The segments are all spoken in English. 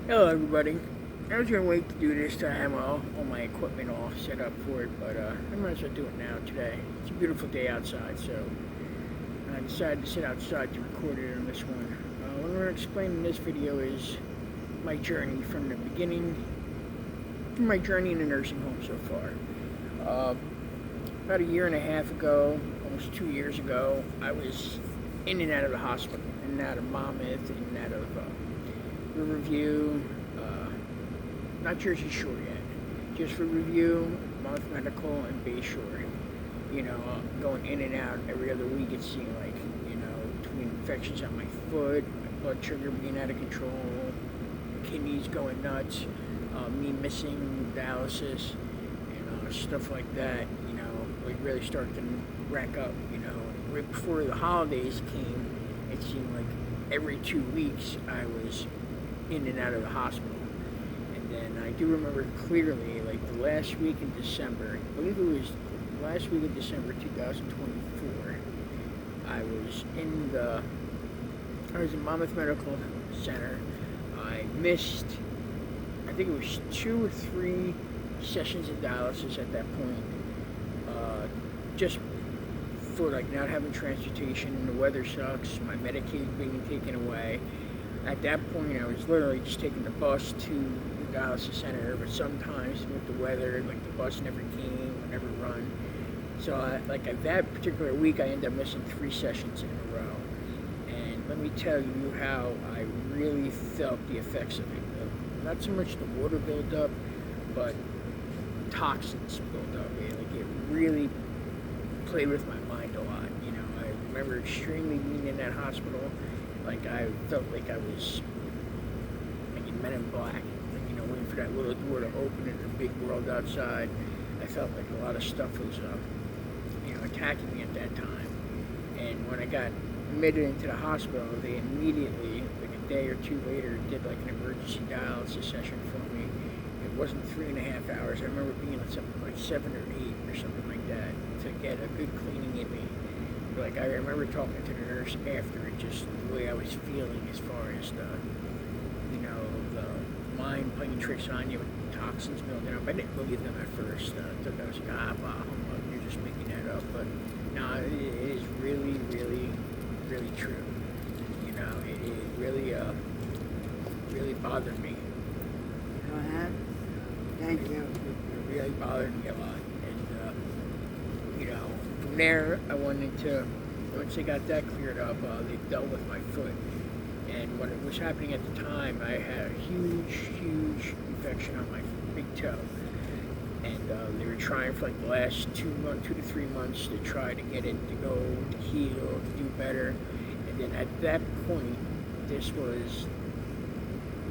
Hello everybody. I was gonna wait to do this till I have all my equipment all set up for it, but I might as well do it now today. It's a beautiful day outside, so I decided to sit outside to record it on this one. What I'm gonna explain in this video is my journey from the beginning, from my journey in the nursing home so far. About a year and a half ago, almost 2 years ago, I was in and out of the hospital, in and out of Monmouth, in and out of Riverview, not Jersey Shore yet, just for review, Monmouth Medical and Bayshore. Going in and out every other week. It seemed like, between infections on my foot, my blood sugar being out of control, kidneys going nuts, me missing dialysis, stuff like that. It really started to rack up. Right before the holidays came, it seemed like every 2 weeks I was in and out of the hospital. And then I do remember clearly, like the last week in December, I believe it was the last week of December 2024, I was in Monmouth Medical Center. I missed, I think it was 2 or 3 sessions of dialysis at that point, just for like not having transportation. The weather sucks, my Medicaid being taken away. At that point, I was literally just taking the bus to the dialysis center, but sometimes with the weather, like the bus never came, would never run. So, at that particular week, I ended up missing 3 sessions in a row. And let me tell you how I really felt the effects of it. Not so much the water buildup, but toxins buildup. It really played with my mind a lot. I remember extremely being in that hospital. Like, I felt like I was like in Men in Black, waiting for that little door to open in the big world outside. I felt like a lot of stuff was, attacking me at that time. And when I got admitted into the hospital, they immediately, like a day or two later, did like an emergency dialysis session for me. It wasn't 3.5 hours. I remember being on something like 7 or 8 or something like that to get a good cleaning in me. Like, I remember talking to the nurse after, and just the way I was feeling as far as the mind playing tricks on you with toxins building up. I didn't believe them at first. I thought I was like, wow, you're just making that up. But no, it is really, really, really true. It really, really bothered me. Go ahead. Thank you. It really bothered me a lot. And, from there, I wanted to, once they got that cleared up, they dealt with my foot. And what was happening at the time, I had a huge infection on my big toe. And they were trying for like the last 2 to 3 months to try to get it to go, to heal, to do better. And then at that point, this was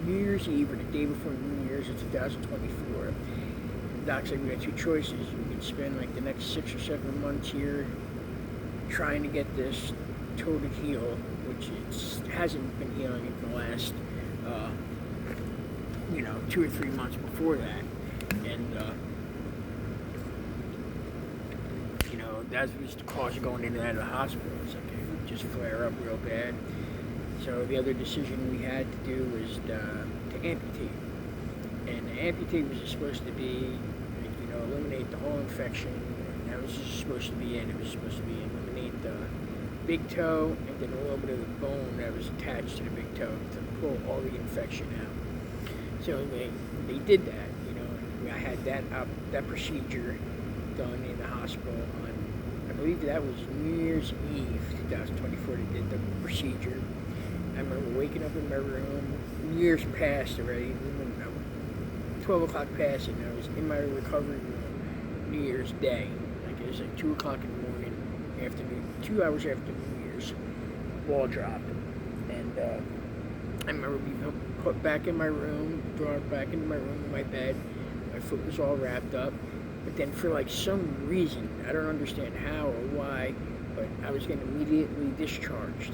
New Year's Eve or the day before New Year's of 2024. The doc said we got 2 choices. You can spend like the next 6 or 7 months here trying to get this toe to heal, which it hasn't been healing in the last, 2 or 3 months before that. And, that was the cause of going in and out of the hospital. It's like it would just flare up real bad. So the other decision we had to do was to amputate. And the amputate was supposed to be, eliminate the whole infection. And that was just supposed to be it. It was supposed to be eliminate the big toe and then a little bit of the bone that was attached to the big toe to pull all the infection out. So they did that. I had that procedure done in the hospital on, I believe that was New Year's Eve 2024. They did the procedure. I remember waking up in my room. Years passed already. 12 o'clock passed, and I was in my recovery room New Year's Day. Like, it was like 2 o'clock in the morning, afternoon, 2 hours after New Year's. Ball dropped. And I remember being put back in my room, brought back into my room in my bed. My foot was all wrapped up. But then for like some reason, I don't understand how or why, but I was getting immediately discharged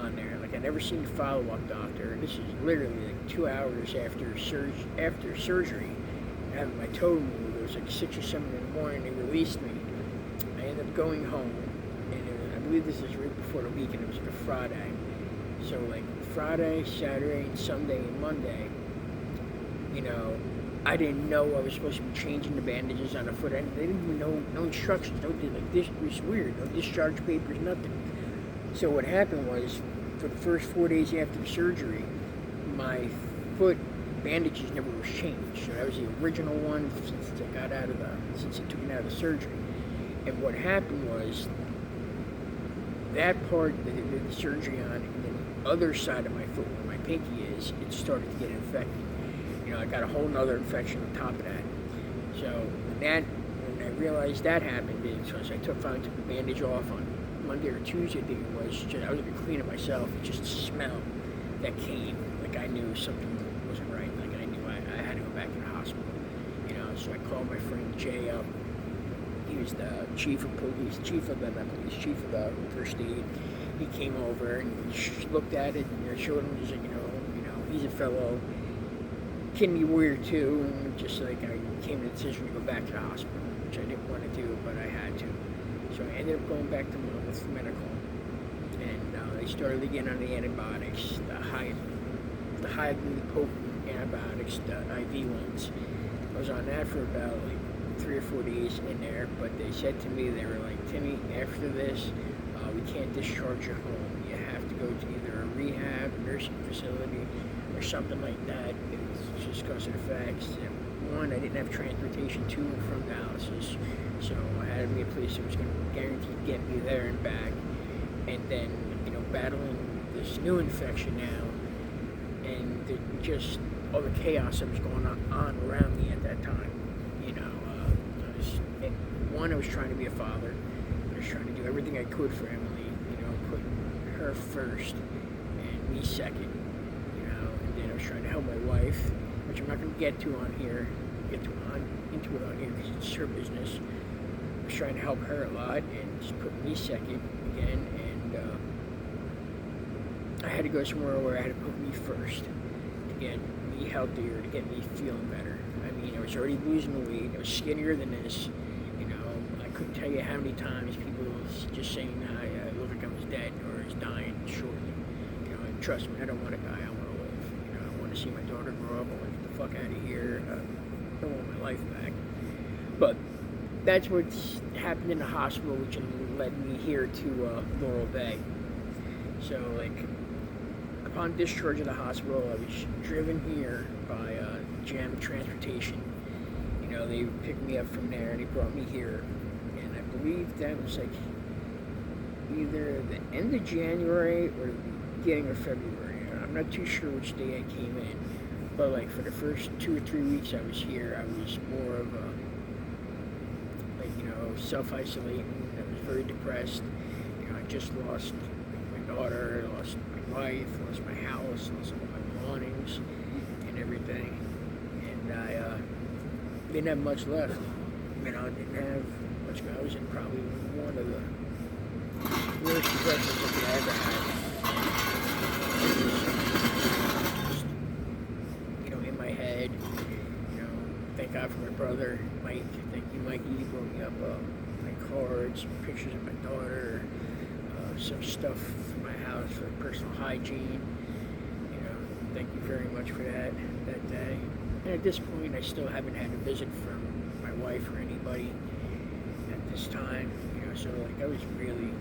on there. Like, I never seen a follow-up doctor. This is literally like 2 hours after surgery. Having my toe removed, it was like 6 or 7 in the morning. They released me. I ended up going home, and I believe this is right before the weekend. It was like a Friday. So like Friday, Saturday, and Sunday, and Monday, You know, I didn't know I was supposed to be changing the bandages on the foot. They didn't even know, no instructions, this was weird, no discharge papers, nothing. So what happened was, for the first 4 days after the surgery, my foot bandages never was changed. So that was the original one since they took it out of the surgery. And what happened was, that part that they did the surgery on, and then the other side of my foot where my pinky is, it started to get infected. You know, I got a whole nother infection on top of that. So when I realized that happened, so I finally took the bandage off on Monday or Tuesday, I think it was. I was going to clean it myself. It's just the smell that came. Like I knew something wasn't right. Like I knew I had to go back to the hospital. You know, so I called my friend Jay up. He was the chief of police, chief of the first aid. He came over and he looked at it and showed him, you know, he's a fellow kidney warrior too, and just like I came to the decision to go back to the hospital, which I didn't want to do, but I had to. So I ended up going back to Monmouth Medical, and they started again on the antibiotics, the highly potent antibiotics, the IV ones. I was on that for about like 3 or 4 days in there, but they said to me, they were like, Timmy, after this, we can't discharge you home. You have to go to either a rehab, nursing facility, or something like that. It's just because of the facts. One, I didn't have transportation to and from dialysis, so I had to be a place that was going to guarantee to get me there and back. And then, you know, battling this new infection now, and just all the chaos that was going on around me at that time. You know, I was trying to be a father. I was trying to do everything I could for Emily. You know, putting her first and me second. You know, and then I was trying to help my wife, which I'm not going to get into it on here because it's her business. I was trying to help her a lot and just put me second again, and I had to go somewhere where I had to put me first to get me healthier, to get me feeling better. I mean, I was already losing weight. I was skinnier than this. You know, I couldn't tell you how many times people was just saying I look like I was dead or I was dying shortly. You know, and trust me, I don't want to die. I want to live. You know, I want to see my daughter grow up. I want to get the fuck out of here. I want my life back. But that's what happened in the hospital, which led me here to Laurel Bay. So, like, upon discharge of the hospital, I was driven here by Jam Transportation. You know, they picked me up from there and they brought me here. And I believe that was like either the end of January or the beginning of February. I'm not too sure which day I came in. But like for the first 2 or 3 weeks I was here, I was more of a, like, you know, self-isolating. I was very depressed. You know, I just lost my daughter, lost my wife, lost my house, lost all my belongings and everything. And I didn't have much left. You know, I didn't have much. I was in probably one of the worst depressions that I ever had. Thank God for my brother, Mike. Thank you, Mikey. He brought me up my cards, pictures of my daughter, some stuff for my house for personal hygiene. You know, thank you very much for that day. And at this point, I still haven't had a visit from my wife or anybody at this time. You know, so like I was really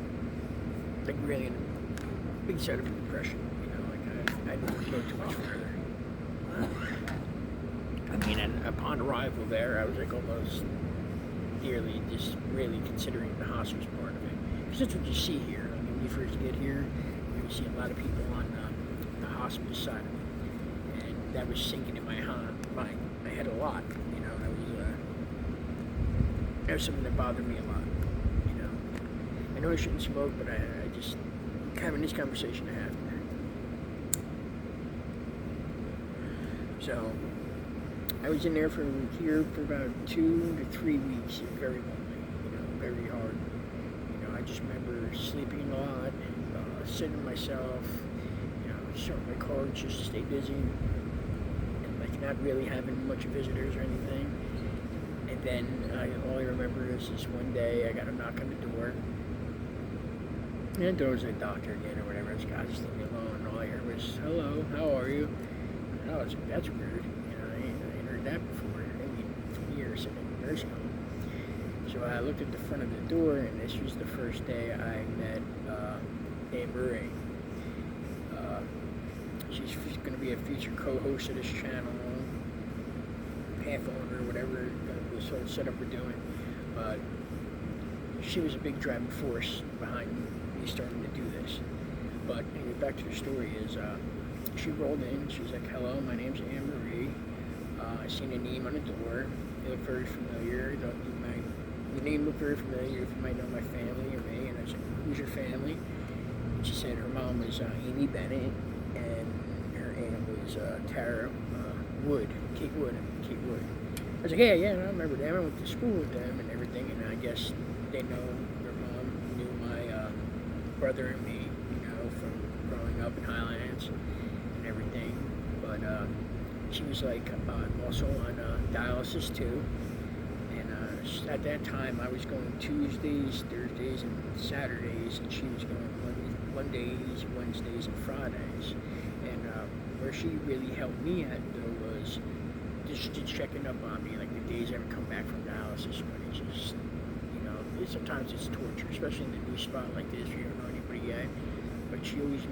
in a big side of depression. You know, like I didn't go too much further. I mean, and upon arrival there, I was like almost nearly just really considering the hospice part of it. Because that's what you see here. I mean, when you first get here, you see a lot of people on the hospice side of it. And that was sinking in my head a lot. You know, that was something that bothered me a lot. You know, I know I shouldn't smoke, but I just, having this conversation, I have to. So, I was in there here for about 2 to 3 weeks. It was very lonely, you know, very hard. You know, I just remember sleeping a lot, sitting to myself, you know, showing my cards just to stay busy, and like not really having much visitors or anything. And then all I remember is this one day I got a knock on the door, and the door was a doctor again or whatever. It's God, just leave me alone. And all I heard was, "Hello, how are you?" And I was like, that's weird. heard that before. I mean, for years in a nursing home. So I looked at the front of the door, and this was the first day I met Anne Marie. She's going to be a future co-host of this channel, path owner, whatever this whole setup we're doing. But she was a big driving force behind me starting to do this. But anyway, back to the story is she rolled in. She was like, "Hello, my name's Anne Marie. I seen a name on the door. It looked very familiar. The name looked very familiar. If you might know my family or me." And I said, "Who's your family?" And she said her mom was Amy Bennett, and her aunt was Tara Wood, Kate Wood. I was like, yeah, I remember them. I went to school with them and everything. And I guess they know their mom knew my brother and me, from growing up in Highlands and everything. But she was like also on dialysis too. And at that time, I was going Tuesdays, Thursdays, and Saturdays, and she was going Mondays, Wednesdays, and Fridays. And where she really helped me at, though, was just checking up on me, like the days I would come back from dialysis, when it's just, sometimes it's torture, especially in a new spot like this, you don't know anybody yet. But she always